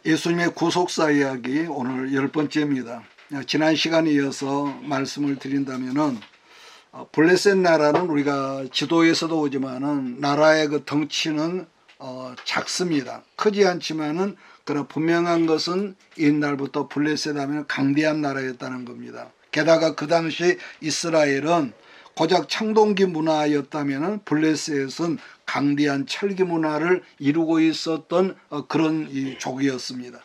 예수님의 구속사 이야기 오늘 10번째입니다. 지난 시간에 이어서 말씀을 드린다면은 블레셋 나라는 우리가 지도에서도 오지만은 나라의 그 덩치는 작습니다. 크지 않지만은 그러나 분명한 것은 옛날부터 블레셋 하면 강대한 나라였다는 겁니다. 게다가 그 당시 이스라엘은 고작 청동기 문화였다면 블레셋은 강대한 철기 문화를 이루고 있었던 그런 족이었습니다.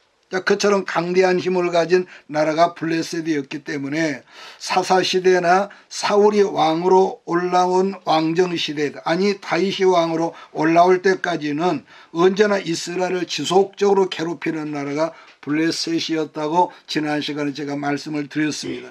그처럼 강대한 힘을 가진 나라가 블레셋이었기 때문에 사사시대나 사울이 왕으로 올라온 왕정시대, 아니 다윗이 왕으로 올라올 때까지는 언제나 이스라엘을 지속적으로 괴롭히는 나라가 블레셋이었다고 지난 시간에 제가 말씀을 드렸습니다.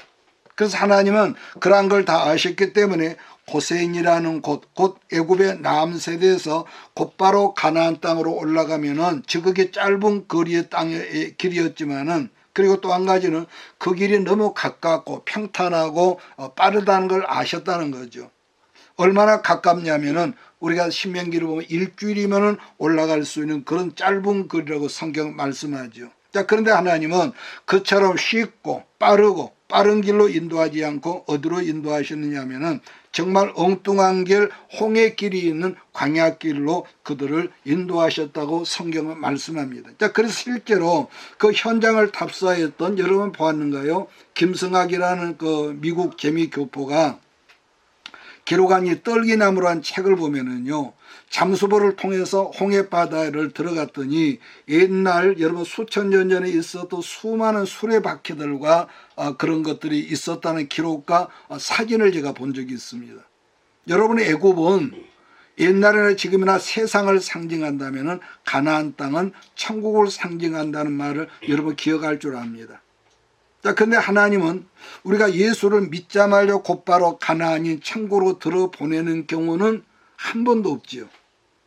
그래서 하나님은 그러한 걸 다 아셨기 때문에 고센이라는 곳, 곧 애굽의 남세대에서 곧바로 가나안 땅으로 올라가면은 지극히 짧은 거리의 땅의 길이었지만은, 그리고 또 한 가지는 그 길이 너무 가깝고 평탄하고 빠르다는 걸 아셨다는 거죠. 얼마나 가깝냐면은 우리가 신명기를 보면 일주일이면은 올라갈 수 있는 그런 짧은 거리라고 성경 말씀하죠. 그런데 하나님은 그처럼 쉽고 빠르고 빠른 길로 인도하지 않고 어디로 인도하셨느냐 하면은 정말 엉뚱한 길, 홍해길이 있는 광야길로 그들을 인도하셨다고 성경은 말씀합니다. 그래서 실제로 그 현장을 답사했던, 여러분 보았는가요? 김승학이라는 그 미국 재미교포가 기록한 이 떨기나무라는 책을 보면은요, 잠수보를 통해서 홍해바다를 들어갔더니 옛날 여러분 수천 년 전에 있었던 수많은 수레바퀴들과 그런 것들이 있었다는 기록과 사진을 제가 본 적이 있습니다. 여러분의 애굽은 옛날에나 지금이나 세상을 상징한다면 가나안 땅은 천국을 상징한다는 말을 여러분 기억할 줄 압니다. 그런데 하나님은 우리가 예수를 믿자마자 곧바로 가나안인 천국으로 들어보내는 경우는 한 번도 없지요.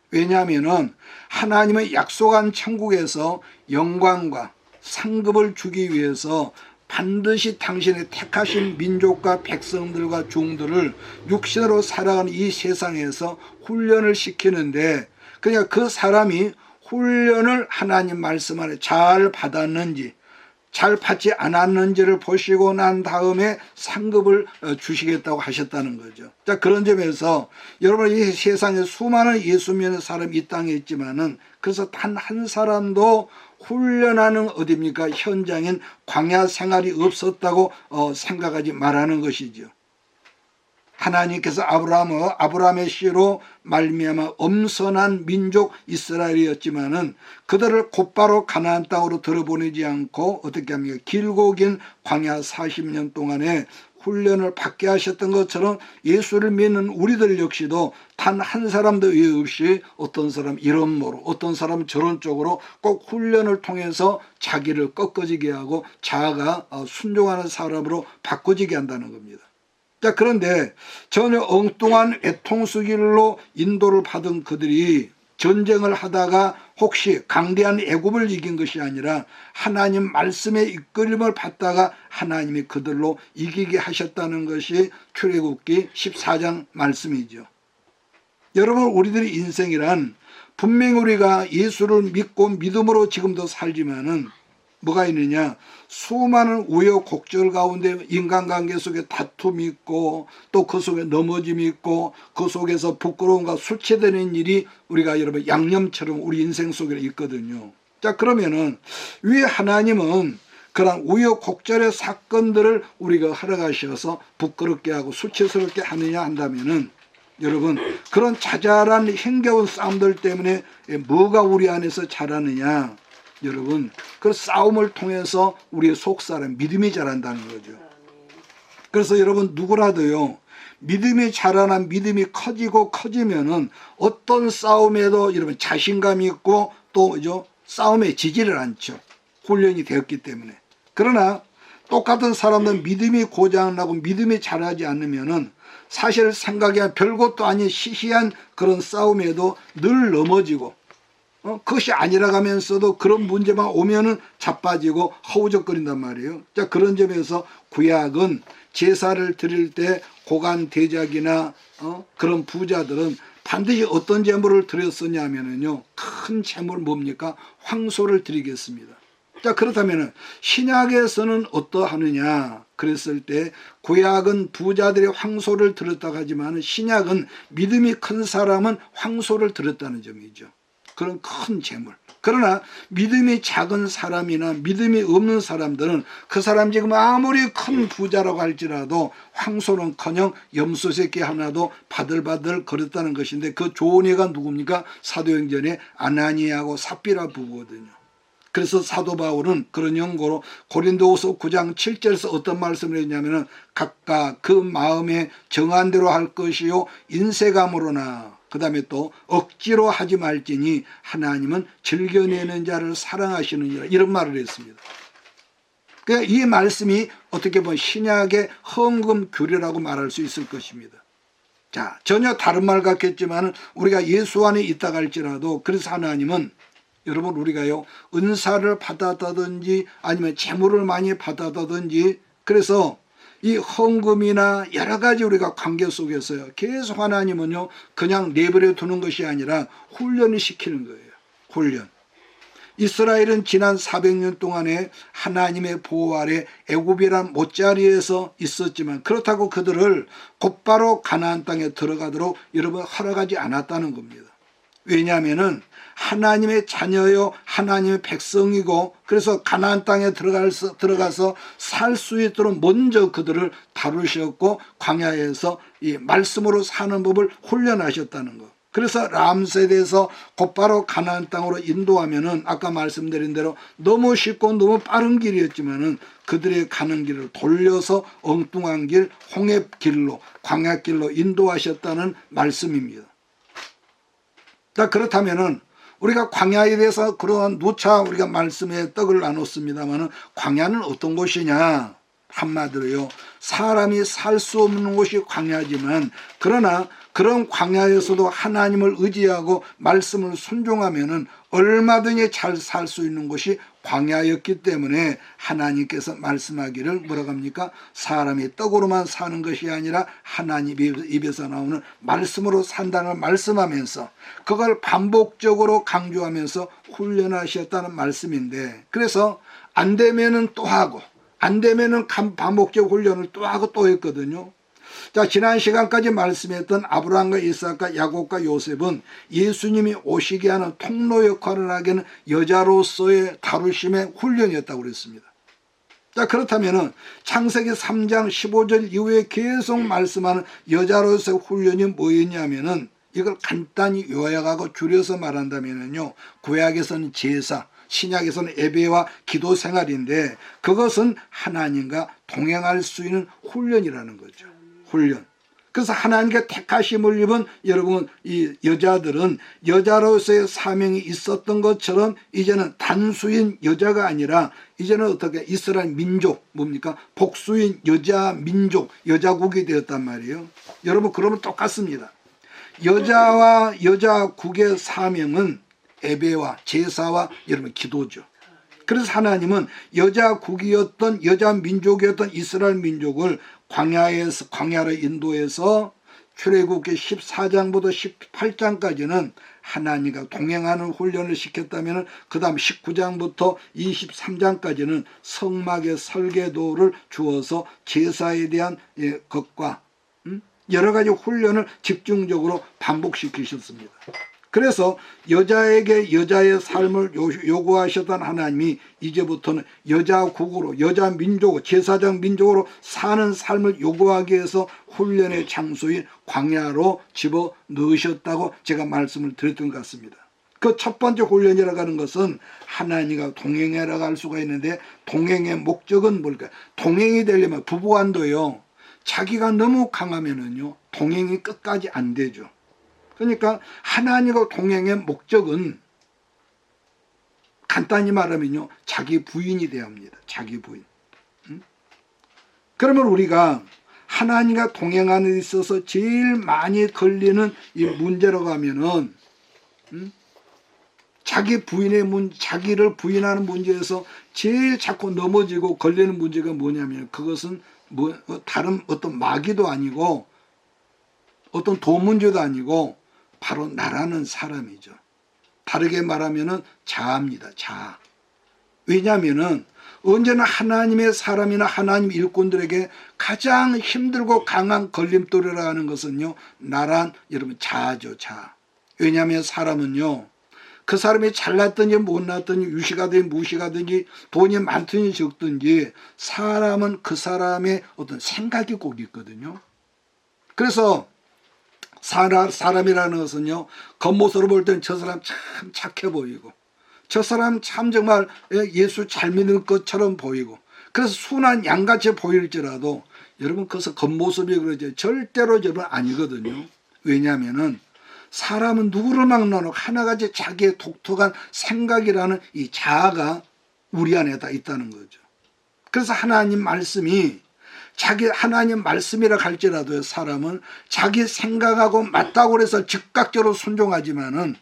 왜냐하면 하나님은 약속한 천국에서 영광과 상급을 주기 위해서 반드시 당신의 택하신 민족과 백성들과 종들을 육신으로 살아가는 이 세상에서 훈련을 시키는데, 그냥 그 사람이 훈련을 하나님 말씀 안에 잘 받았는지 잘 받지 않았는지를 보시고 난 다음에 상급을 주시겠다고 하셨다는 거죠. 그런 점에서 여러분 이 세상에 수많은 예수 믿는 사람이 이 땅에 있지만은 그래서 단 한 사람도 훈련하는 어디입니까? 현장인 광야 생활이 없었다고 생각하지 말라는 것이죠. 하나님께서 아브라함의 씨로 말미암아 엄선한 민족 이스라엘이었지만은 그들을 곧바로 가나안 땅으로 들어보내지 않고 어떻게 합니까? 길고 긴 광야 40년 동안에 훈련을 받게 하셨던 것처럼 예수를 믿는 우리들 역시도 단 한 사람도 외 없이 어떤 사람 이런 모로 어떤 사람 저런 쪽으로 꼭 훈련을 통해서 자기를 꺾어지게 하고 자아가 순종하는 사람으로 바꿔지게 한다는 겁니다. 그런데 전혀 엉뚱한 외통수 길로 인도를 받은 그들이 전쟁을 하다가 혹시 강대한 애굽을 이긴 것이 아니라 하나님 말씀의 이끌림을 받다가 하나님이 그들로 이기게 하셨다는 것이 출애굽기 14장 말씀이죠. 여러분, 우리들의 인생이란 분명히 우리가 예수를 믿고 믿음으로 지금도 살지만은 뭐가 있느냐? 수많은 우여곡절 가운데 인간관계 속에 다툼이 있고 또 그 속에 넘어짐이 있고 그 속에서 부끄러움과 수치되는 일이 우리가 여러분 양념처럼 우리 인생 속에 있거든요. 그러면은 왜 하나님은 그런 우여곡절의 사건들을 우리가 허락하셔서 부끄럽게 하고 수치스럽게 하느냐 한다면은, 여러분 그런 자잘한 힘겨운 싸움들 때문에 뭐가 우리 안에서 자라느냐? 여러분 그 싸움을 통해서 우리의 속사람 믿음이 자란다는 거죠. 그래서 여러분 누구라도요, 믿음이 자라난 믿음이 커지면은 어떤 싸움에도 여러분 자신감이 있고 또 싸움에 지지를 않죠. 훈련이 되었기 때문에. 그러나 똑같은 사람들은 믿음이 고장나고 믿음이 자라지 않으면은 사실 생각이 별것도 아닌 시시한 그런 싸움에도 늘 넘어지고 그것이 아니라 가면서도 그런 문제만 오면은 자빠지고 허우적거린단 말이에요. 그런 점에서 구약은 제사를 드릴 때 고관 대작이나 그런 부자들은 반드시 어떤 제물을 드렸었냐면은요, 큰 제물 뭡니까? 황소를 드리겠습니다. 자, 그렇다면 신약에서는 어떠하느냐 그랬을 때 구약은 부자들의 황소를 들었다고 하지만 신약은 믿음이 큰 사람은 황소를 들었다는 점이죠. 그런 큰 재물. 그러나 믿음이 작은 사람이나 믿음이 없는 사람들은 그 사람 지금 아무리 큰 부자라고 할지라도 황소는커녕 염소 새끼 하나도 바들바들 거렸다는 것인데 그 좋은 애가 누굽니까? 사도행전에 아나니아하고 삽비라 부부거든요. 그래서 사도 바울은 그런 연고로 고린도후서 9장 7절에서 어떤 말씀을 했냐면은 각각 그 마음에 정한 대로 할 것이요 인색함으로나 그 다음에 또 억지로 하지 말지니 하나님은 즐겨내는 자를 사랑하시느니라 이런 말을 했습니다. 그러니까 이 말씀이 어떻게 보면 신약의 헌금 규례라고 말할 수 있을 것입니다. 자, 전혀 다른 말 같겠지만 우리가 예수 안에 있다 할지라도 그래서 하나님은 여러분 우리가요 은사를 받았다든지 아니면 재물을 많이 받았다든지 그래서 이 헌금이나 여러 가지 우리가 관계 속에서요 계속 하나님은요 그냥 내버려 두는 것이 아니라 훈련을 시키는 거예요. 훈련. 이스라엘은 지난 400년 동안에 하나님의 보호 아래 애굽이란 못자리에서 있었지만 그렇다고 그들을 곧바로 가나안 땅에 들어가도록 여러분 허락하지 않았다는 겁니다. 왜냐하면은 하나님의 자녀요 하나님의 백성이고 그래서 가나안 땅에 들어가서 살 수 있도록 먼저 그들을 다루셨고 광야에서 이 말씀으로 사는 법을 훈련하셨다는 것. 그래서 람세대에서 곧바로 가나안 땅으로 인도하면은 아까 말씀드린 대로 너무 쉽고 너무 빠른 길이었지만은 그들의 가는 길을 돌려서 엉뚱한 길 홍해길로 광야길로 인도하셨다는 말씀입니다. 자, 그렇다면은 우리가 광야에 대해서 그러한 누차 우리가 말씀에 떡을 나눴습니다만은 광야는 어떤 곳이냐? 한마디로요. 사람이 살 수 없는 곳이 광야지만 그러나 그런 광야에서도 하나님을 의지하고 말씀을 순종하면은 얼마든지 잘 살 수 있는 곳이 광야였기 때문에 하나님께서 말씀하기를 뭐라고 합니까? 사람이 떡으로만 사는 것이 아니라 하나님 입에서 나오는 말씀으로 산다는 말씀하면서 그걸 반복적으로 강조하면서 훈련하셨다는 말씀인데 그래서 안 되면은 또 하고 안 되면은 반복적 훈련을 또 하고 또 했거든요. 자, 지난 시간까지 말씀했던 아브라함과 이삭과 야곱과 요셉은 예수님이 오시게 하는 통로 역할을 하기에는 여자로서의 다루심의 훈련이었다고 그랬습니다. 자, 그렇다면은 창세기 3장 15절 이후에 계속 말씀하는 여자로서의 훈련이 뭐였냐면은 이걸 간단히 요약하고 줄여서 말한다면요. 구약에서는 제사, 신약에서는 예배와 기도 생활인데 그것은 하나님과 동행할 수 있는 훈련이라는 거죠. 훈련. 그래서 하나님께 택하심을 입은 여러분 이 여자들은 여자로서의 사명이 있었던 것처럼 이제는 단수인 여자가 아니라 이제는 어떻게 이스라엘 민족 뭡니까? 복수인 여자 민족 여자국이 되었단 말이에요. 여러분 그러면 똑같습니다. 여자와 여자국의 사명은 예배와 제사와 여러분 기도죠. 그래서 하나님은 여자국이었던 여자 민족이었던 이스라엘 민족을 광야로 인도해서 출애굽기 14장부터 18장까지는 하나님과 동행하는 훈련을 시켰다면 그 다음 19장부터 23장까지는 성막의 설계도를 주어서 제사에 대한 것과 여러 가지 훈련을 집중적으로 반복시키셨습니다. 그래서 여자에게 여자의 삶을 요구하셨던 하나님이 이제부터는 여자국으로 여자민족 제사장 민족으로 사는 삶을 요구하기 위해서 훈련의 장소인 광야로 집어넣으셨다고 제가 말씀을 드렸던 것 같습니다. 그 첫 번째 훈련이라고 하는 것은 하나님과 동행해라고 할 수가 있는데 동행의 목적은 뭘까요? 동행이 되려면 부부간도요. 자기가 너무 강하면은요. 동행이 끝까지 안 되죠. 그러니까 하나님과 동행의 목적은 간단히 말하면요. 자기 부인이 되어야 합니다. 자기 부인. 그러면 우리가 하나님과 동행하는 데 있어서 제일 많이 걸리는 이 문제라고 하면은 자기 부인의 자기를 부인하는 문제에서 제일 자꾸 넘어지고 걸리는 문제가 뭐냐면 그것은 다른 어떤 마귀도 아니고 어떤 돈 문제도 아니고 바로 나라는 사람이죠. 다르게 말하면은 자아입니다. 자아. 왜냐하면은 언제나 하나님의 사람이나 하나님 일꾼들에게 가장 힘들고 강한 걸림돌이라 하는 것은요, 나란 여러분 자아죠, 자아. 왜냐하면 사람은요, 그 사람이 잘났든지 못났든지 유시가든지 무시가든지 돈이 많든지 적든지 사람은 그 사람의 어떤 생각이 꼭 있거든요. 그래서 사람이라는 것은요, 겉모습으로 볼 때는 저 사람 참 착해 보이고 저 사람 참 정말 예수 잘 믿는 것처럼 보이고 그래서 순한 양같이 보일지라도 여러분 그것은 겉모습이 그러죠. 절대로 여러분 아니거든요. 왜냐하면은 사람은 누구를 만나도 하나같이 자기의 독특한 생각이라는 이 자아가 우리 안에 다 있다는 거죠. 그래서 하나님 말씀이 자기 하나님 말씀이라 할지라도 사람은 자기 생각하고 맞다고 해서 즉각적으로 순종하지만은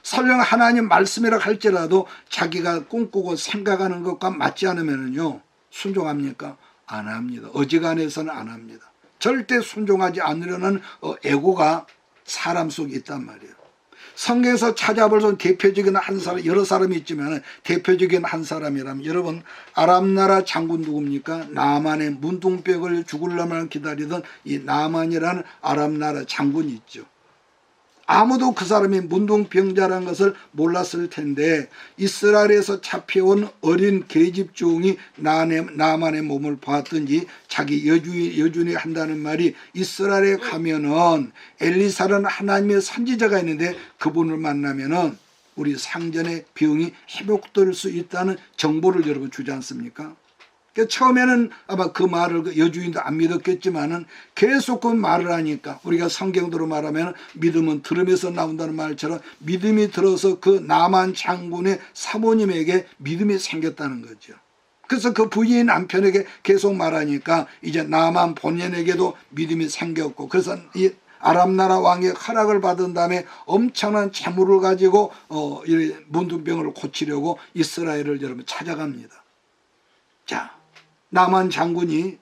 설령 하나님 말씀이라 할지라도 자기가 꿈꾸고 생각하는 것과 맞지 않으면요 순종합니까? 안 합니다. 어지간해서는 안 합니다. 절대 순종하지 않으려는 애고가 사람 속에 있단 말이에요. 성경에서 찾아볼 수 있는 대표적인 한 사람, 여러 사람이 있지만 대표적인 한 사람이라면 여러분 아람나라 장군 누굽니까? 나만의 문둥병을 죽으려면 기다리던 이 나만이라는 아람나라 장군이 있죠. 아무도 그 사람이 문둥병자라는 것을 몰랐을 텐데 이스라엘에서 잡혀온 어린 계집종이 나만의 몸을 보았든지 자기 여준이 한다는 말이 이스라엘에 가면은 엘리사라는 하나님의 선지자가 있는데 그분을 만나면은 우리 상전의 병이 회복될 수 있다는 정보를 여러분 주지 않습니까? 그러니까 처음에는 아마 그 말을 여주인도 안 믿었겠지만은 계속 그 말을 하니까 우리가 성경대로 말하면 믿음은 들음에서 나온다는 말처럼 믿음이 들어서 그 나만 장군의 사모님에게 믿음이 생겼다는 거죠. 그래서 그 부인 남편에게 계속 말하니까 이제 나만 본인에게도 믿음이 생겼고 그래서 이 아람나라 왕의 허락을 받은 다음에 엄청난 재물을 가지고 이 문둥병을 고치려고 이스라엘을 여러분 찾아갑니다. 자, 나만 장군이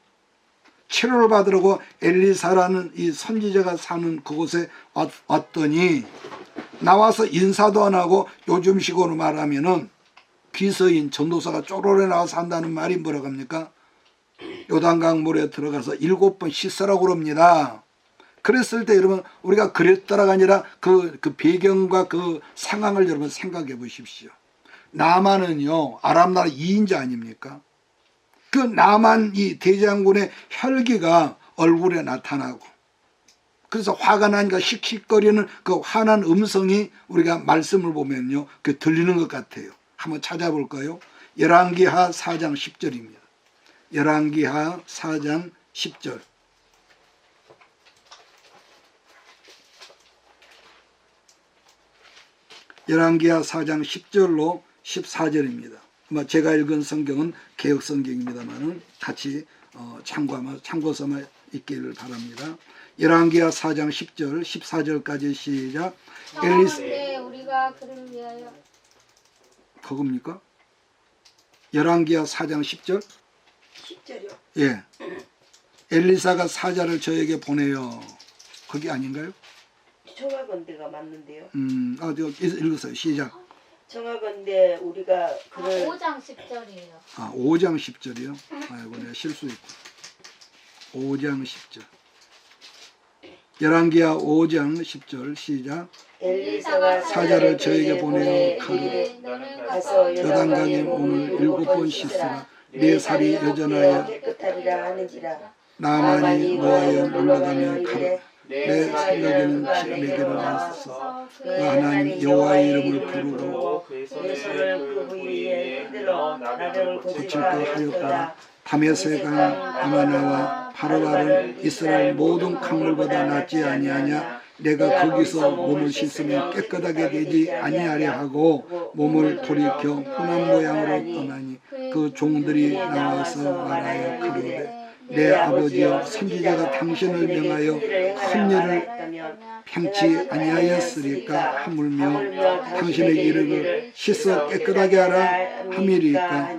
치료를 받으려고 엘리사라는 이 선지자가 사는 그곳에 왔더니 나와서 인사도 안 하고 요즘식으로 말하면은 비서인 전도사가 쪼로래 나와서 한다는 말이 뭐라고 합니까? 요단강 물에 들어가서 7번 씻으라고 그럽니다. 그랬을 때 여러분 우리가 그랬더라가 아니라 그 배경과 그 상황을 여러분 생각해 보십시오. 나만은요 아람나라 2인자 아닙니까? 그 나만 이 대장군의 혈기가 얼굴에 나타나고 그래서 화가 나니까 씩씩거리는 그 화난 음성이 우리가 말씀을 보면요 그 들리는 것 같아요. 한번 찾아볼까요? 열왕기하 4장 10절입니다. 열왕기하 4장 10절. 열왕기하 4장 10절로 14절입니다. 제가 읽은 성경은 개혁성경입니다만 같이 참고 삼아 있기를 바랍니다. 열왕기하 4장 10절 14절까지 시작. 청하건대 우리가 그를 위하여 그겁니까? 열왕기하 4장 10절? 10절이요? 예. 엘리사가 사자를 저에게 보내요. 그게 아닌가요? 청하건대가 맞는데요. 읽으세요. 시작. 청하건대 우리가 그를 5장 10절이에요. 5장 10절이요? 아이고 내가 실수했고. 5장 10절. 열왕기하 5장 10절 시작. 엘리사가 사자를 저에게 보내어 가로되 너는 가서 요단강에 몸을 7번 씻으라. 내 살이 여전하여 깨끗하리라 하는지라. 나만이 노하여 놀라다며 가로 내 생각에는 내게로 나서서 그 하나님 여호와의 이름을 부르고 내 손을 그 부위에 흔들어 나병을 고칠까 하였더라. 다메섹강 아마나와 바로바는 이스라엘 모든 강물보다 낫지 아니하냐. 내가 거기서 몸을 씻으면 깨끗하게 되지 아니하려 하고 몸을 돌이켜 hun한 모양으로 떠나니 그 종들이 나와서 말하여 가로되 내 아버지여 선지자가 당신을 명하여 큰 일을 평치 아니하였으리까 하물며 당신의 이르기를 씻어 깨끗하게 하라 함이리까.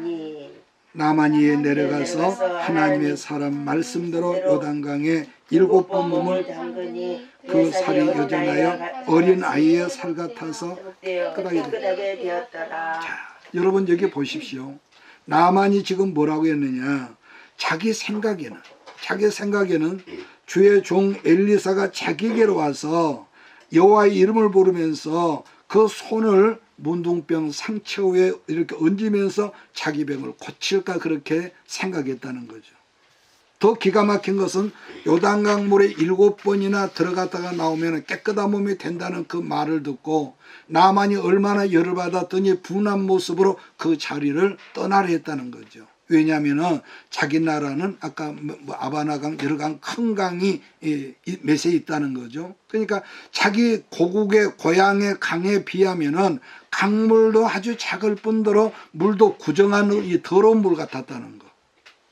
나만이에 내려가서 하나님의 사람 말씀대로 요단강에 7번 몸을 담그니 그 살이 여전하여 어린 아이의 살 같아서 깨끗하게 되었더라. 자, 여러분 여기 보십시오. 나만이 지금 뭐라고 했느냐. 자기 생각에는 주의 종 엘리사가 자기에게로 와서 여호와의 이름을 부르면서 그 손을 문둥병 상처에 이렇게 얹으면서 자기 병을 고칠까 그렇게 생각했다는 거죠. 더 기가 막힌 것은 요단강 물에 7번이나 들어갔다가 나오면 깨끗한 몸이 된다는 그 말을 듣고 나만이 얼마나 열을 받았더니 분한 모습으로 그 자리를 떠나려 했다는 거죠. 왜냐하면 자기 나라는 아까 아바나강 여러 강 큰 강이 몇에 있다는 거죠. 그러니까 자기 고국의 고향의 강에 비하면은 강물도 아주 작을 뿐더러 물도 구정한 이 더러운 물 같았다는 거.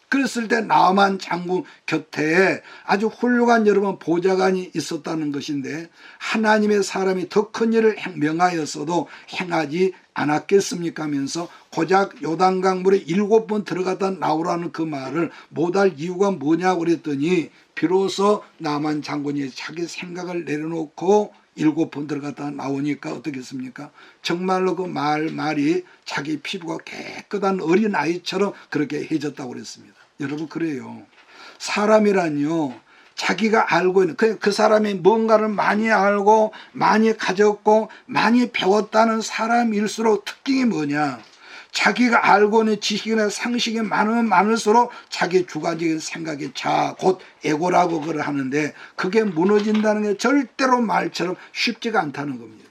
그랬을 때 나만 장군 곁에 아주 훌륭한 여러분 보좌관이 있었다는 것인데 하나님의 사람이 더 큰 일을 명하였어도 행하지 않았겠습니까 하면서 고작 요단강 물에 7번 들어갔다 나오라는 그 말을 못할 이유가 뭐냐고 그랬더니 비로소 나만 장군이 자기 생각을 내려놓고 7번 들어갔다 나오니까 어떻겠습니까? 정말로 그 말이 자기 피부가 깨끗한 어린아이처럼 그렇게 해졌다고 그랬습니다. 여러분 그래요. 사람이란요. 자기가 알고 있는 그 사람이 뭔가를 많이 알고 많이 가졌고 많이 배웠다는 사람일수록 특징이 뭐냐. 자기가 알고 있는 지식이나 상식이 많으면 많을수록 자기 주관적인 생각이 곧 에고라고 그걸 하는데 그게 무너진다는 게 절대로 말처럼 쉽지가 않다는 겁니다.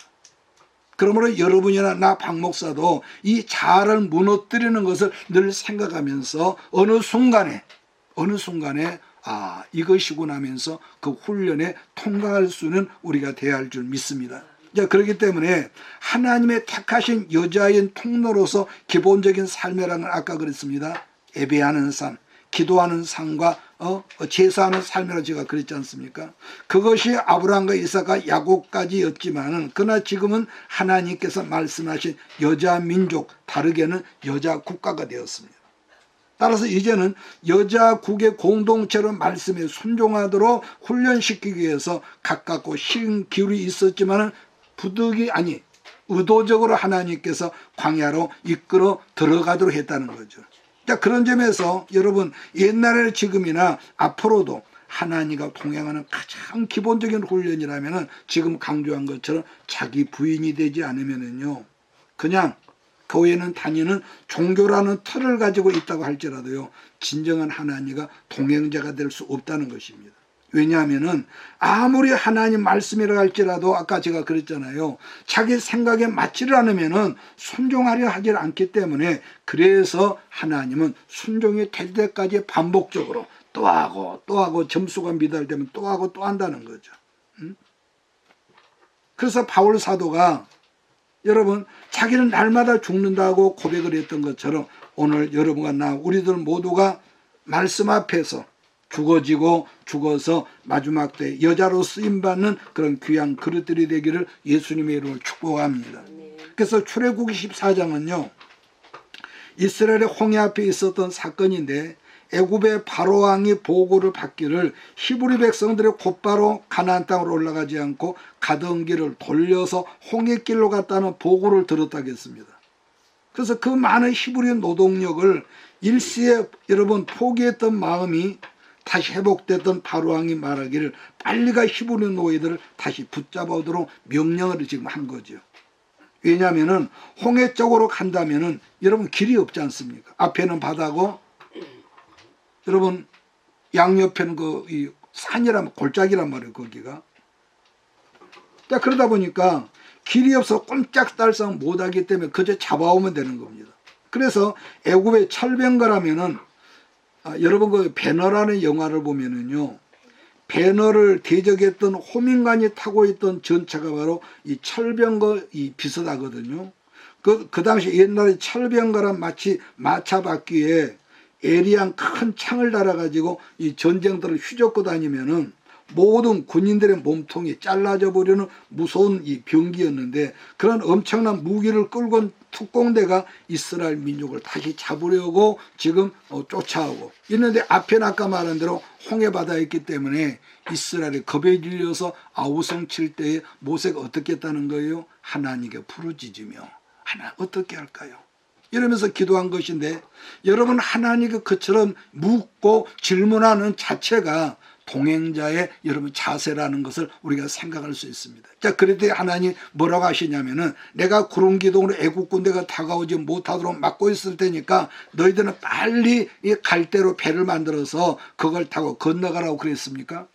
그러므로 여러분이나 나 박 목사도 이 자아를 무너뜨리는 것을 늘 생각하면서 어느 순간에 이것이구나 하면서 그 훈련에 통과할 수는 우리가 돼야 할 줄 믿습니다. 자, 그렇기 때문에 하나님의 택하신 여자인 통로로서 기본적인 삶이라는 건 아까 그랬습니다. 예배하는 삶, 기도하는 삶과 제사하는 삶이라고 제가 그랬지 않습니까? 그것이 아브라함과 이삭과 야곱까지였지만은 그러나 지금은 하나님께서 말씀하신 여자 민족, 다르게는 여자 국가가 되었습니다. 따라서 이제는 여자국의 공동체로 말씀에 순종하도록 훈련시키기 위해서 가깝고 신 기울이 있었지만은 의도적으로 하나님께서 광야로 이끌어 들어가도록 했다는 거죠. 자, 그런 점에서 여러분 옛날에 지금이나 앞으로도 하나님과 동행하는 가장 기본적인 훈련이라면 지금 강조한 것처럼 자기 부인이 되지 않으면은요 그냥 교회는 다니는 종교라는 틀을 가지고 있다고 할지라도요 진정한 하나님과 동행자가 될 수 없다는 것입니다. 왜냐하면은 아무리 하나님 말씀이라 할지라도 아까 제가 그랬잖아요. 자기 생각에 맞지를 않으면은 순종하려 하지 않기 때문에 그래서 하나님은 순종이 될 때까지 반복적으로 또 하고 점수가 미달되면 또 하고 또 한다는 거죠. 그래서 바울 사도가 여러분 자기는 날마다 죽는다고 고백을 했던 것처럼 오늘 여러분과 나 우리들 모두가 말씀 앞에서 죽어서 마지막 때 여자로 쓰임받는 그런 귀한 그릇들이 되기를 예수님의 이름으로 축복합니다. 그래서 출애굽기 14장은요 이스라엘의 홍해 앞에 있었던 사건인데 애굽의 바로왕이 보고를 받기를 히브리 백성들이 곧바로 가나안 땅으로 올라가지 않고 가던 길을 돌려서 홍해길로 갔다는 보고를 들었다고 했습니다. 그래서 그 많은 히브리 노동력을 일시에 여러분 포기했던 마음이 다시 회복됐던 바로왕이 말하기를 빨리가 히브리 노예들을 다시 붙잡아오도록 명령을 지금 한 거죠. 왜냐하면은 홍해 쪽으로 간다면은 여러분 길이 없지 않습니까? 앞에는 바다고 여러분 양옆에는 이 산이란 골짜기란 말이에요. 거기가. 자, 그러다 보니까 길이 없어 꼼짝달싹 못하기 때문에 그저 잡아오면 되는 겁니다. 그래서 애굽의 철병거라면은 여러분 그 배너라는 영화를 보면은요 배너를 대적했던 호민관이 타고 있던 전차가 바로 이 철병거 비슷하거든요. 그 당시 옛날에 철병거란 마치 마차바퀴에 에리한 큰 창을 달아가지고 이 전쟁들을 휘젓고 다니면은 모든 군인들의 몸통이 잘라져 버리는 무서운 이 병기였는데 그런 엄청난 무기를 끌고 온 특공대가 이스라엘 민족을 다시 잡으려고 지금 쫓아오고 있는데 앞에는 아까 말한 대로 홍해바다에 있기 때문에 이스라엘이 겁에 질려서 아우성 칠 때에 모세가 어떻게 했다는 거예요? 하나님께 부르짖으며 하나 어떻게 할까요? 이러면서 기도한 것인데 여러분 하나님께 그처럼 묻고 질문하는 자체가 동행자의 여러분 자세라는 것을 우리가 생각할 수 있습니다. 자, 그랬더니 하나님 뭐라고 하시냐면은 내가 구름 기둥으로 애국 군대가 다가오지 못하도록 막고 있을 테니까 너희들은 빨리 이 갈대로 배를 만들어서 그걸 타고 건너가라고 그랬습니까?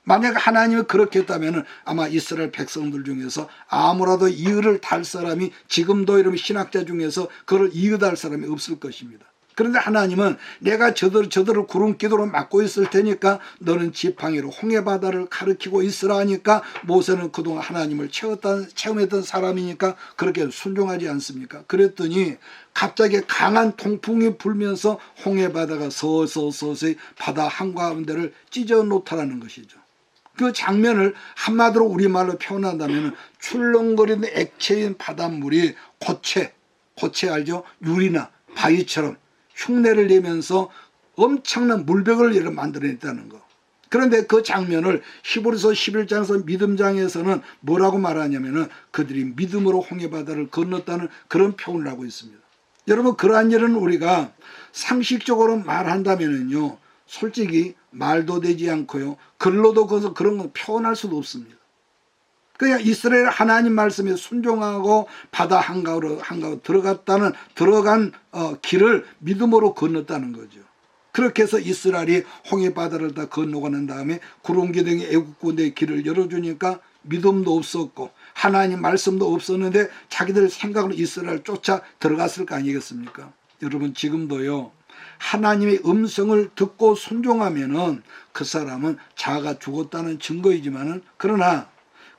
만약 하나님이 그렇게 했다면 아마 이스라엘 백성들 중에서 아무라도 이의를 달 사람이 지금도 이런 신학자 중에서 그걸 이의할 사람이 없을 것입니다. 그런데 하나님은 내가 저들을 구름 기둥으로 막고 있을 테니까 너는 지팡이로 홍해바다를 가리키고 있으라 하니까 모세는 그동안 하나님을 체험했던 사람이니까 그렇게 순종하지 않습니까? 그랬더니 갑자기 강한 통풍이 불면서 홍해바다가 서서히 바다 한가운데를 찢어 놓다라는 것이죠. 그 장면을 한마디로 우리말로 표현한다면 출렁거리는 액체인 바닷물이 고체 알죠? 유리나 바위처럼 흉내를 내면서 엄청난 물벽을 만들어냈다는 거. 그런데 그 장면을 히브리서 11장에서 믿음장에서는 뭐라고 말하냐면은 그들이 믿음으로 홍해바다를 건넜다는 그런 표현을 하고 있습니다. 여러분 그러한 일은 우리가 상식적으로 말한다면은요 솔직히 말도 되지 않고요 글로도 그런 거 표현할 수도 없습니다. 그냥 이스라엘 하나님 말씀에 순종하고 바다 한가운데로 들어간 길을 믿음으로 건넜다는 거죠. 그렇게 해서 이스라엘이 홍해바다를 다 건너가는 다음에 구름기둥이 애국군대의 길을 열어주니까 믿음도 없었고 하나님 말씀도 없었는데 자기들 생각으로 이스라엘 쫓아 들어갔을 거 아니겠습니까? 여러분 지금도요 하나님의 음성을 듣고 순종하면은 그 사람은 자아가 죽었다는 증거이지만은 그러나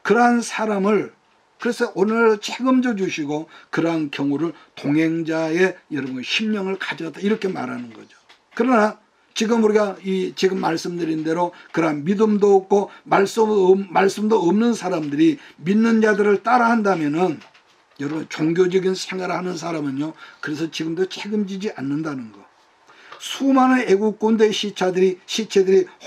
그러한 사람을 그래서 오늘 책임져 주시고 그러한 경우를 동행자의 여러분 심령을 가져갔다 이렇게 말하는 거죠. 그러나 지금 우리가 지금 말씀드린 대로 그러한 믿음도 없고 말씀도 없는 사람들이 믿는 자들을 따라한다면은 여러분 종교적인 생활을 하는 사람은요 그래서 지금도 책임지지 않는다는 거. 수많은 애국군대 시체들이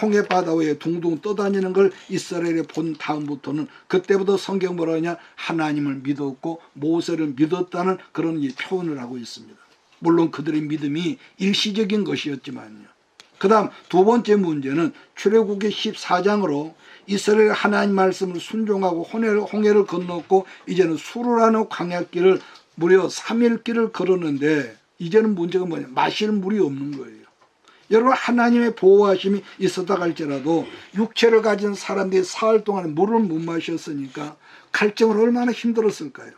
홍해바다 위에 둥둥 떠다니는 걸 이스라엘이 본 다음부터는 그때부터 성경 뭐라 하냐 하나님을 믿었고 모세를 믿었다는 그런 표현을 하고 있습니다. 물론 그들의 믿음이 일시적인 것이었지만요. 그 다음 두 번째 문제는 출애굽기 14장으로 이스라엘 하나님 말씀을 순종하고 홍해를 건넜고 이제는 수르라는 광야길을 무려 3일 길을 걸었는데 이제는 문제가 뭐냐 마실 물이 없는 거예요. 여러분 하나님의 보호하심이 있었다 할지라도 육체를 가진 사람들이 사흘 동안 물을 못 마셨으니까 갈증을 얼마나 힘들었을까요?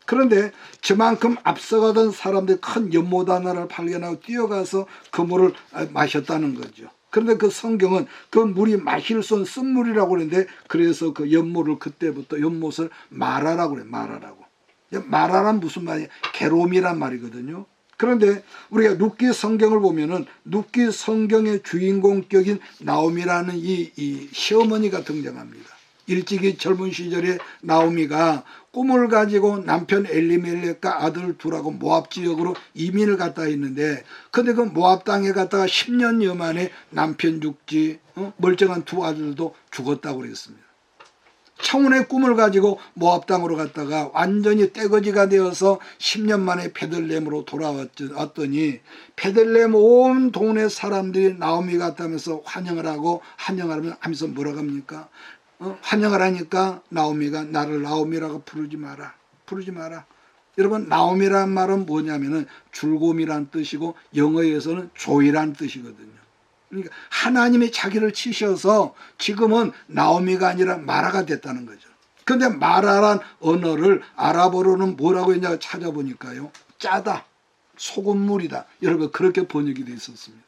그런데 저만큼 앞서가던 사람들이 큰 연못 하나를 발견하고 뛰어가서 그 물을 마셨다는 거죠. 그런데 그 성경은 그 물이 마실 수 없는 쓴물이라고 그러는데 그래서 그 연못을 그때부터 연못을 마라라고 그래요. 마라란 무슨 말이에요? 괴로움이란 말이거든요. 그런데 우리가 룻기 성경을 보면은 룻기 성경의 주인공격인 나오미라는 이 시어머니가 등장합니다. 일찍이 젊은 시절에 나오미가 꿈을 가지고 남편 엘리멜렉과 아들 둘하고 모압 지역으로 이민을 갔다 했는데 근데 그 모압 땅에 갔다가 10년여 만에 남편 죽지 멀쩡한 두 아들도 죽었다고 그랬습니다. 청운의 꿈을 가지고 모압 땅으로 갔다가 완전히 떼거지가 되어서 10년 만에 베들레헴으로 돌아왔더니 베들레헴 온 동네 사람들이 나오미 갔다면서 환영을 하면서 뭐라고 합니까? 환영을 하니까 나오미가 나를 나오미라고 부르지 마라. 여러분 나오미란 말은 뭐냐면은 줄곰이란 뜻이고 영어에서는 조이란 뜻이거든요. 그러니까 하나님이 자기를 치셔서 지금은 나오미가 아니라 마라가 됐다는 거죠. 그런데 마라란 언어를 아랍어로는 뭐라고 했냐고 찾아보니까요. 짜다, 소금물이다. 여러분 그렇게 번역이 되어 있었습니다.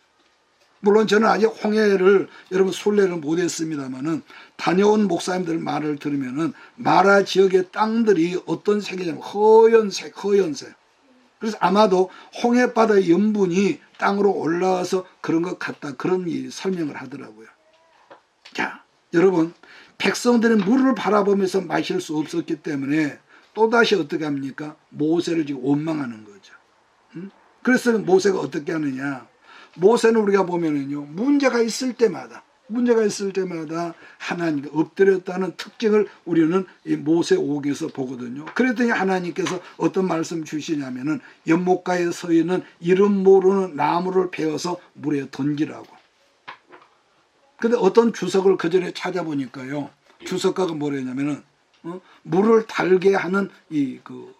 물론 저는 아직 홍해를 여러분 순례를 못했습니다만은 다녀온 목사님들 말을 들으면은 마라 지역의 땅들이 어떤 색이냐면 허연색. 그래서 아마도 홍해바다의 염분이 땅으로 올라와서 그런 것 같다. 그런 설명을 하더라고요. 자, 여러분 백성들은 물을 바라보면서 마실 수 없었기 때문에 또다시 어떻게 합니까? 모세를 지금 원망하는 거죠. 그래서 모세가 어떻게 하느냐? 모세는 우리가 보면은요 문제가 있을 때마다 문제가 있을 때마다 하나님께 엎드렸다는 특징을 우리는 이 모세오경에서 보거든요. 그랬더니 하나님께서 어떤 말씀 주시냐면은 연못가에 서 있는 이름 모르는 나무를 베어서 물에 던지라고. 근데 어떤 주석을 그 전에 찾아보니까요, 주석가가 뭐랬냐면은 물을 달게 하는 그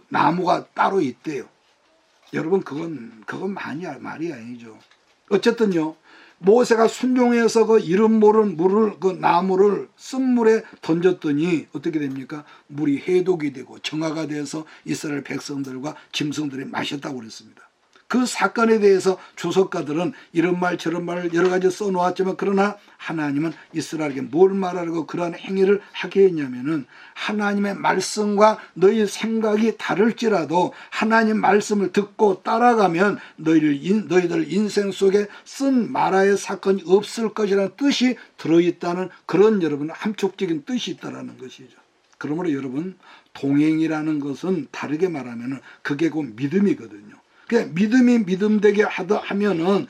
나무가 따로 있대요. 여러분 그건 말이 아니죠. 어쨌든요, 모세가 순종해서 그 이름 모르는 물을, 그 나무를 쓴물에 던졌더니 어떻게 됩니까? 물이 해독이 되고 정화가 돼서 이스라엘 백성들과 짐승들이 마셨다고 그랬습니다. 그 사건에 대해서 주석가들은 이런 말 저런 말을 여러 가지 써놓았지만, 그러나 하나님은 이스라엘에게 뭘 말하려고 그러한 행위를 하게 했냐면은, 하나님의 말씀과 너희 생각이 다를지라도 하나님 말씀을 듣고 따라가면 너희들 인생 속에 쓴 마라의 사건이 없을 것이라는 뜻이 들어있다는, 그런 여러분 함축적인 뜻이 있다는 것이죠. 그러므로 여러분, 동행이라는 것은 다르게 말하면 그게 곧 믿음이거든요. 믿음이 믿음되게 하면은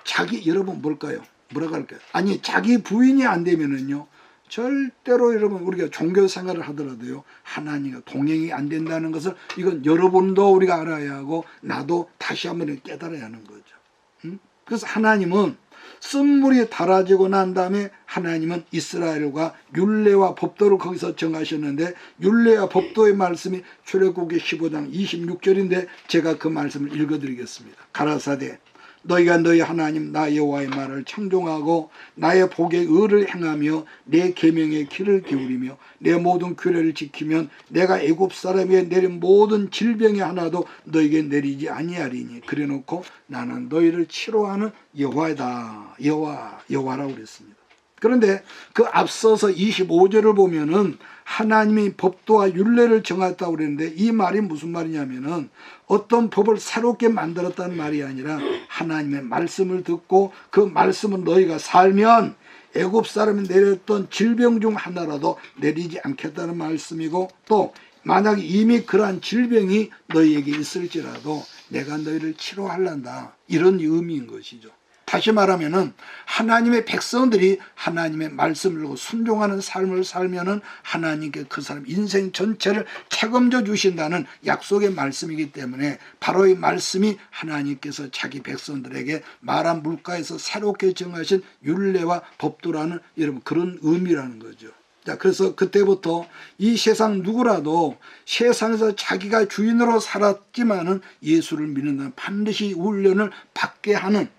자기, 여러분 뭘까요? 뭐라고 할까요? 아니, 자기 부인이 안 되면은요, 절대로 여러분 우리가 종교 생활을 하더라도요, 하나님과 동행이 안 된다는 것을, 이건 여러분도 우리가 알아야 하고 나도 다시 한번 깨달아야 하는 거죠. 그래서 하나님은 쓴물이 달아지고 난 다음에 하나님은 이스라엘과 율례와 법도를 거기서 정하셨는데, 율례와 법도의 말씀이 출애굽기 15장 26절인데 제가 그 말씀을 읽어드리겠습니다. 가라사대 너희가 너희 하나님 나 여호와의 말을 청종하고 나의 복의 의를 행하며 내 계명의 귀를 기울이며 내 모든 규례를 지키면 내가 애굽 사람에게 내린 모든 질병이 하나도 너에게 내리지 아니하리니 그래놓고 나는 너희를 치료하는 여호와다. 여호와라고 그랬습니다. 그런데 그 앞서서 25절을 보면은 하나님이 법도와 율례를 정했다고 그랬는데, 이 말이 무슨 말이냐면은 어떤 법을 새롭게 만들었다는 말이 아니라 하나님의 말씀을 듣고 그 말씀은 너희가 살면 애굽 사람이 내렸던 질병 중 하나라도 내리지 않겠다는 말씀이고, 또 만약 이미 그러한 질병이 너희에게 있을지라도 내가 너희를 치료할란다, 이런 의미인 것이죠. 다시 말하면은 하나님의 백성들이 하나님의 말씀을 듣고 순종하는 삶을 살면은 하나님께 그 사람 인생 전체를 책임져 주신다는 약속의 말씀이기 때문에, 바로 이 말씀이 하나님께서 자기 백성들에게 말한 물가에서 새롭게 정하신 율례와 법도라는 여러분 그런 의미라는 거죠. 자, 그래서 그때부터 이 세상 누구라도 세상에서 자기가 주인으로 살았지만은 예수를 믿는다면 반드시 훈련을 받게 하는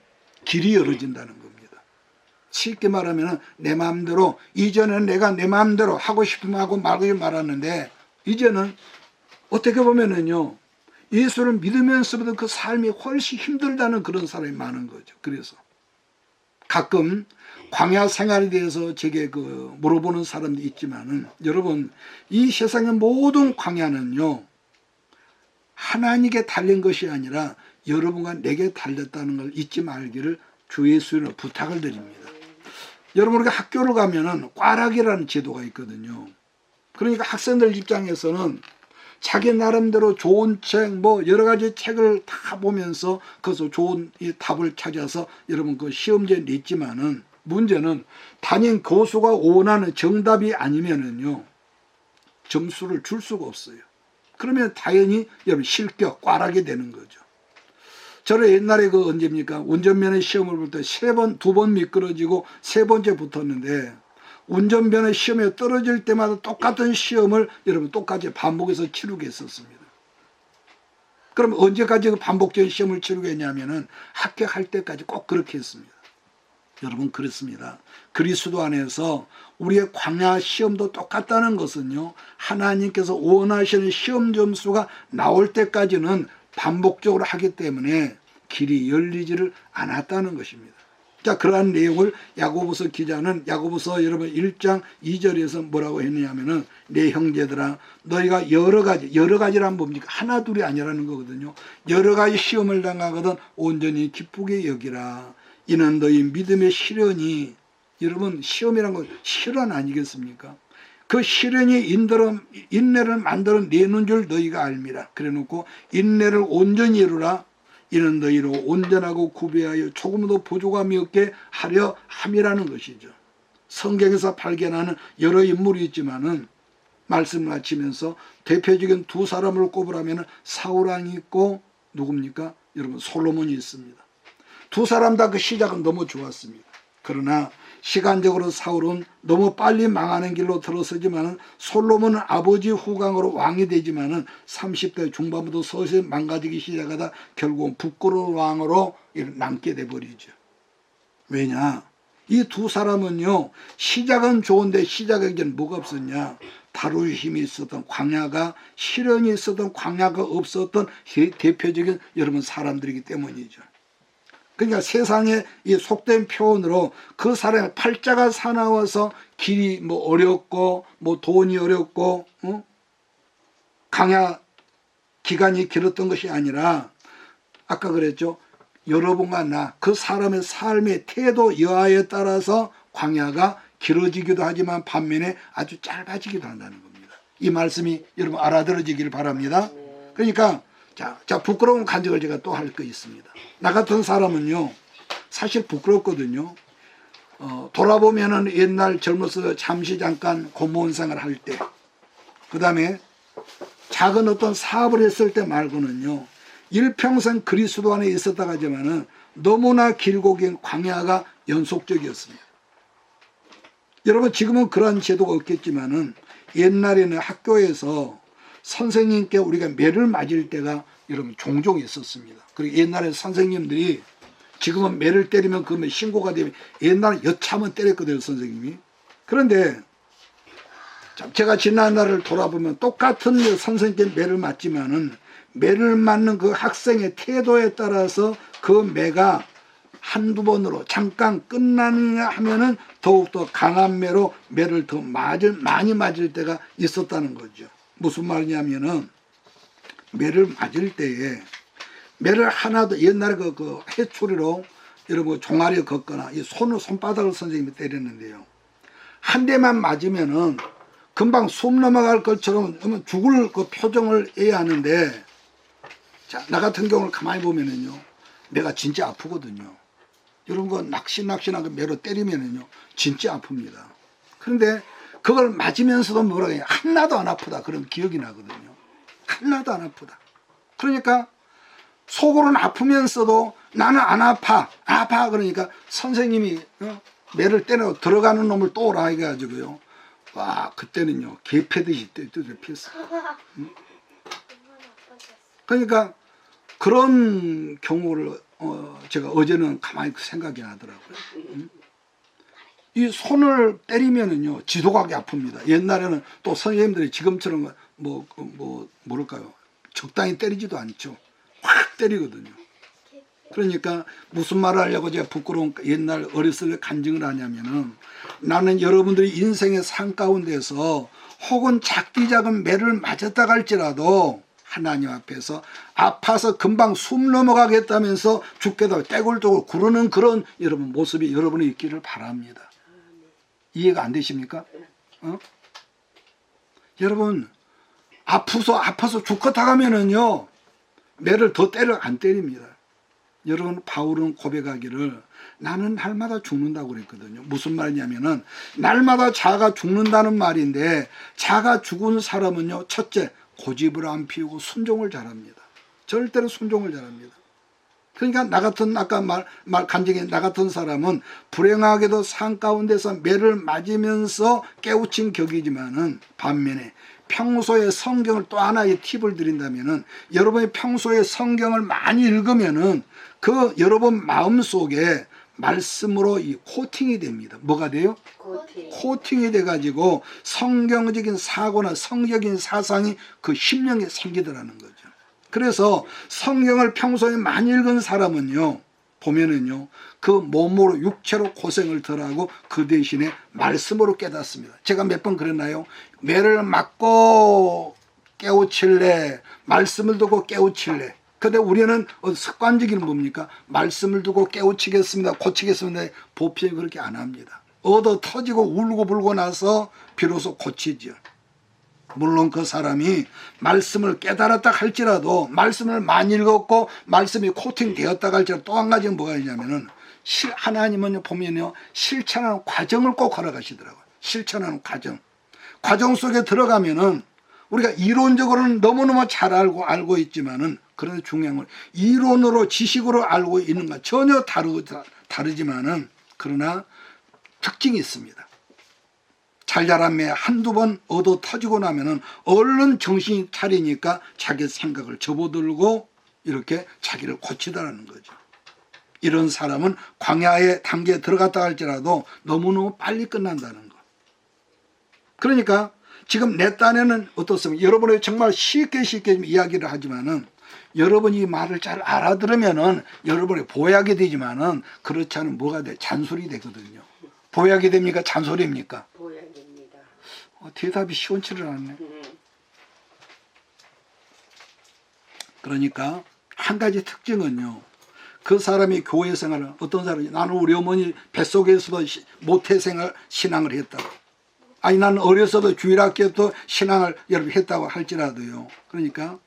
길이 열어진다는 겁니다. 쉽게 말하면 내 마음대로, 이전에는 내가 내 마음대로 하고 싶으면 하고 말고 말았는데, 이제는 어떻게 보면은요, 예수를 믿으면서부터 그 삶이 훨씬 힘들다는 그런 사람이 많은 거죠. 그래서 가끔 광야 생활에 대해서 제게 물어보는 사람도 있지만은, 여러분 이 세상의 모든 광야는요, 하나님께 달린 것이 아니라 여러분과 내게 달렸다는 걸 잊지 말기를 주 예수님으로 부탁을 드립니다. 여러분, 우리가 학교를 가면은 꽈락이라는 제도가 있거든요. 그러니까 학생들 입장에서는 자기 나름대로 좋은 책, 여러 가지 책을 다 보면서 거기서 좋은 이 답을 찾아서 여러분 그 시험지에 냈지만은, 문제는 담임 교수가 원하는 정답이 아니면은요, 점수를 줄 수가 없어요. 그러면 당연히 여러분 실격, 꽈락이 되는 거죠. 저는 옛날에 언제입니까? 운전면허 시험을 볼 때 2번 미끄러지고 3번째 붙었는데, 운전면허 시험에 떨어질 때마다 똑같은 시험을 여러분 똑같이 반복해서 치르게 했었습니다. 그럼 언제까지 그 반복적인 시험을 치르게 했냐면은 합격할 때까지 꼭 그렇게 했습니다. 여러분 그렇습니다. 그리스도 안에서 우리의 광야 시험도 똑같다는 것은요, 하나님께서 원하시는 시험 점수가 나올 때까지는 반복적으로 하기 때문에 길이 열리지를 않았다는 것입니다. 자, 그러한 내용을 야고보서 기자는 야고보서 여러분 1장 2절에서 뭐라고 했느냐면은, 내 형제들아 너희가 여러 가지란 뭡니까? 하나 둘이 아니라는 거거든요. 여러 가지 시험을 당하거든 온전히 기쁘게 여기라. 이는 너희 믿음의 시련이, 여러분 시험이란 건 실현 아니겠습니까? 그 시련이 인내를 만들어 내는 줄 너희가 알미라. 그래 놓고 인내를 온전히 이루라. 이는 너희로 온전하고 구비하여 조금도 부족함이 없게 하려 함이라는 것이죠. 성경에서 발견하는 여러 인물이 있지만은 말씀을 마치면서 대표적인 두 사람을 꼽으라면 사울왕이 있고 누굽니까? 여러분 솔로몬이 있습니다. 두 사람 다 그 시작은 너무 좋았습니다. 그러나 시간적으로 사울은 너무 빨리 망하는 길로 들어서지만은 솔로몬은 아버지 후광으로 왕이 되지만은 30대 중반부터 서서히 망가지기 시작하다 결국은 부끄러운 왕으로 남게 돼버리죠. 왜냐? 이 두 사람은요, 시작은 좋은데 시작하기 전 뭐가 없었냐? 다룰 힘이 있었던 광야가, 시련이 있었던 광야가 없었던 대표적인 여러분 사람들이기 때문이죠. 그러니까 세상의 이 속된 표현으로 그 사람의 팔자가 사나워서 길이 뭐 어렵고 뭐 돈이 어렵고 강야 기간이 길었던 것이 아니라 아까 그랬죠. 여러분과 나 그 사람의 삶의 태도 여하에 따라서 광야가 길어지기도 하지만 반면에 아주 짧아지기도 한다는 겁니다. 이 말씀이 여러분 알아들어지길 바랍니다. 그러니까 자 부끄러운 간증을 제가 또 할 거 있습니다. 나 같은 사람은요 사실 부끄럽거든요. 돌아보면은 옛날 젊어서 잠시 잠깐 공무원 생활 할 때, 그 다음에 작은 어떤 사업을 했을 때 말고는요 일평생 그리스도 안에 있었다가 하지만은 너무나 길고 긴 광야가 연속적이었습니다. 여러분 지금은 그러한 제도가 없겠지만은 옛날에는 학교에서 선생님께 우리가 매를 맞을 때가 여러분 종종 있었습니다. 그리고 옛날에 선생님들이 지금은 매를 때리면 그러면 신고가 되면 옛날에 여차하면 때렸거든요 선생님이. 그런데 제가 지난 날을 돌아보면 똑같은 선생님께 매를 맞지만은 매를 맞는 그 학생의 태도에 따라서 그 매가 한두 번으로 잠깐 끝나느냐 하면은 더욱더 강한 매로 매를 더 많이 맞을 때가 있었다는 거죠. 무슨 말이냐면은 매를 맞을 때에 매를 하나도 옛날에 그 해초리로 여러분 종아리를 걷거나 이 손바닥을 선생님이 때렸는데요. 한 대만 맞으면은 금방 숨 넘어갈 것처럼 죽을 그 표정을 해야 하는데 자, 나 같은 경우를 가만히 보면은요 매가 진짜 아프거든요. 여러분 그 낚시나게 매로 때리면은요 진짜 아픕니다. 그런데 그걸 맞으면서도 뭐라 해요? 하나도 안 아프다 그런 기억이 나거든요. 하나도 안 아프다. 그러니까 속으로는 아프면서도 나는 안 아파 그러니까 선생님이 매를 때려 들어가는 놈을 또 오라 해가지고요. 와 그때는요 개 패듯이 피했어요. 그러니까 그런 경우를 제가 어제는 가만히 그생각이 나더라고요. 이 손을 때리면은요 지독하게 아픕니다. 옛날에는 또 선생님들이 지금처럼 뭐랄까요 적당히 때리지도 않죠. 확 때리거든요. 그러니까 무슨 말을 하려고 제가 부끄러운 옛날 어렸을 때 간증을 하냐면은 나는 여러분들이 인생의 산 가운데서 혹은 작디 작은 매를 맞았다 할지라도 하나님 앞에서 아파서 금방 숨 넘어가겠다면서 죽게도 떼굴떼굴 구르는 그런 여러분 모습이 여러분이 있기를 바랍니다. 이해가 안 되십니까? 여러분 아파서 죽겠다 가면은요 매를 더 안 때립니다. 여러분 바울은 고백하기를 나는 날마다 죽는다고 그랬거든요. 무슨 말이냐면은 날마다 자가 죽는다는 말인데 자가 죽은 사람은요 첫째 고집을 안 피우고 순종을 잘합니다. 절대로 순종을 잘합니다. 그러니까 나 같은 아까 간증에 나 같은 사람은 불행하게도 산 가운데서 매를 맞으면서 깨우친 격이지만은 반면에 평소에 성경을 또 하나의 팁을 드린다면은 여러분이 평소에 성경을 많이 읽으면은 그 여러분 마음속에 말씀으로 이 코팅이 됩니다. 뭐가 돼요? 코팅이 돼가지고 성경적인 사고나 성경적인 사상이 그 심령에 생기더라는 거죠. 그래서 성경을 평소에 많이 읽은 사람은요 보면은요 그 몸으로 육체로 고생을 덜하고 그 대신에 말씀으로 깨닫습니다. 제가 몇 번 그랬나요? 매를 맞고 깨우칠래 말씀을 두고 깨우칠래. 근데 우리는 습관적인 뭡니까? 말씀을 두고 깨우치겠습니다 고치겠습니다. 보편이 그렇게 안 합니다. 얻어 터지고 울고 불고 나서 비로소 고치죠. 물론 그 사람이 말씀을 깨달았다 할지라도 말씀을 많이 읽었고 말씀이 코팅되었다 할지라도 또 한 가지는 뭐가 있냐면은 하나님은 보면요 실천하는 과정을 꼭 허락하시더라고요. 실천하는 과정 속에 들어가면은 우리가 이론적으로는 너무너무 잘 알고 있지만은 그런데 중요한 건 이론으로 지식으로 알고 있는 건 전혀 다르지만은 그러나 특징이 있습니다. 잘자람에 한두 번 얻어 터지고 나면은 얼른 정신이 차리니까 자기 생각을 접어들고 이렇게 자기를 고치다라는 거죠. 이런 사람은 광야의 단계에 들어갔다 할지라도 너무너무 빨리 끝난다는 거. 그러니까 지금 내 딴에는 어떻습니까? 여러분이 정말 쉽게 이야기를 하지만은 여러분이 이 말을 잘 알아들으면은 여러분이 보약이 되지만은 그렇지 않으면 뭐가 돼? 잔소리 되거든요. 보약이 됩니까? 잔소리입니까? 보약입니다. 대답이 시원치를 않네. 그러니까 한 가지 특징은요. 그 사람이 교회 생활을 어떤 사람이 나는 우리 어머니 뱃속에서도 모태생활 신앙을 했다고. 아니 나는 어려서도 주일학교도 신앙을 여러분 했다고 할지라도요. 그러니까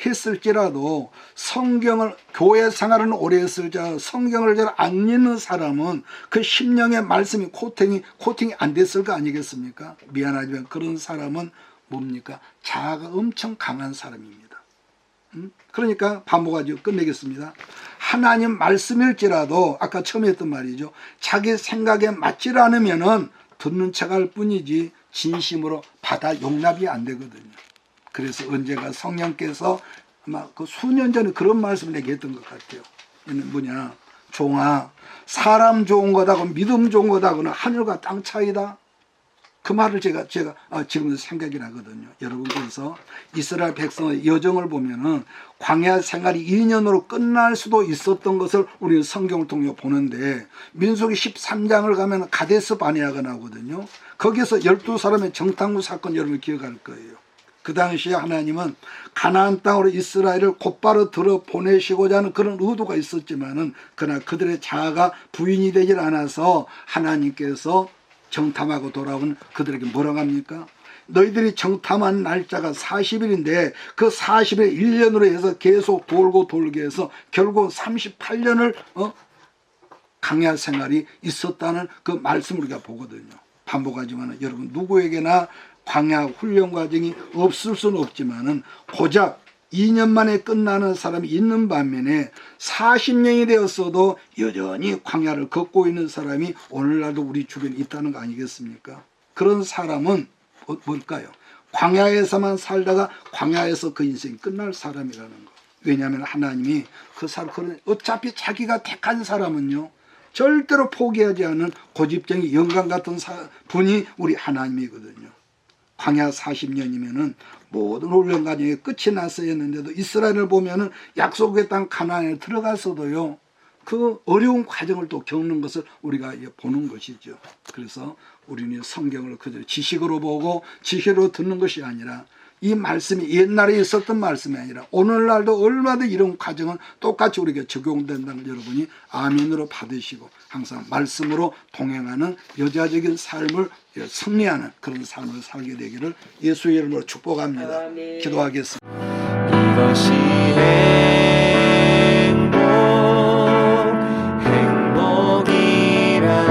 했을지라도 성경을 교회 생활은 오래 했을지라도 성경을 잘 안 읽는 사람은 그 심령의 말씀이 코팅이 안 됐을 거 아니겠습니까? 미안하지만 그런 사람은 뭡니까? 자아가 엄청 강한 사람입니다. 그러니까 반복하죠. 끝내겠습니다. 하나님 말씀일지라도 아까 처음에 했던 말이죠. 자기 생각에 맞지 않으면은 듣는 척할 뿐이지 진심으로 받아 용납이 안 되거든요. 그래서 언제가 성령께서 아마 그 수년 전에 그런 말씀을 내게 했던 것 같아요. 얘는 뭐냐, 종아, 사람 좋은 거다고 믿음 좋은 거다고는 하늘과 땅 차이다. 그 말을 제가 지금도 생각이 나거든요. 여러분께서 이스라엘 백성의 여정을 보면은 광야 생활이 2년으로 끝날 수도 있었던 것을 우리는 성경을 통해 보는데 민수기 13장을 가면 가데스 바네아가 나오거든요. 거기서 12사람의 정탐구 사건 여러분 기억할 거예요. 그 당시에 하나님은 가나안 땅으로 이스라엘을 곧바로 들어 보내시고자 하는 그런 의도가 있었지만은 그러나 그들의 자아가 부인이 되질 않아서 하나님께서 정탐하고 돌아온 그들에게 뭐라고 합니까? 너희들이 정탐한 날짜가 40일인데 그 40일 1년으로 해서 계속 돌게 해서 결국 38년을 광야 생활이 있었다는 그 말씀을 우리가 보거든요. 반복하지만 여러분 누구에게나 광야 훈련 과정이 없을 수는 없지만은 고작 2년 만에 끝나는 사람이 있는 반면에 40년이 되었어도 여전히 광야를 걷고 있는 사람이 오늘날도 우리 주변에 있다는 거 아니겠습니까? 그런 사람은 뭘까요? 광야에서만 살다가 광야에서 그 인생이 끝날 사람이라는 거. 왜냐하면 하나님이 그 사람, 어차피 자기가 택한 사람은요 절대로 포기하지 않은 고집쟁이 영광 같은 분이 우리 하나님이거든요. 광야 40년이면은 모든 훈련 과정이 끝이 났어야 했는데도 이스라엘을 보면은 약속의 땅 가나안에 들어가서도요 그 어려운 과정을 또 겪는 것을 우리가 보는 것이죠. 그래서 우리는 성경을 그대로 지식으로 보고 지식으로 듣는 것이 아니라 이 말씀이 옛날에 있었던 말씀이 아니라 오늘날도 얼마든지 이런 과정은 똑같이 우리에게 적용된다는 여러분이 아멘으로 받으시고 항상 말씀으로 동행하는 여자적인 삶을 승리하는 그런 삶을 살게 되기를 예수의 이름으로 축복합니다. 아멘. 기도하겠습니다. 이것이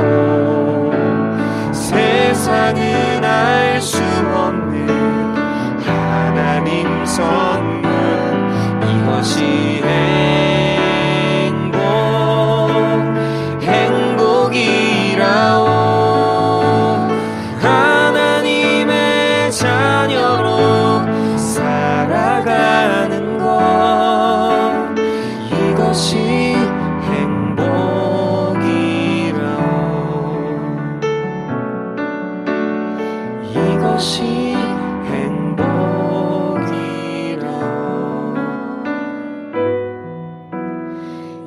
행복이라고 세상은 알 수 없는 하나님 선물 이것이 행복이라오 하나님의 자녀로 살아가는 것 이것이 행복이라오 이것이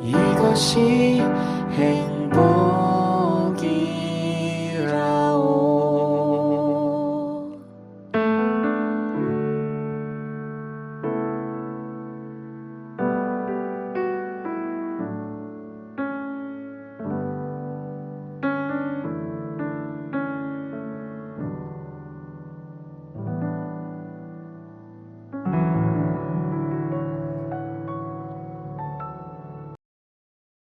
이것이 행복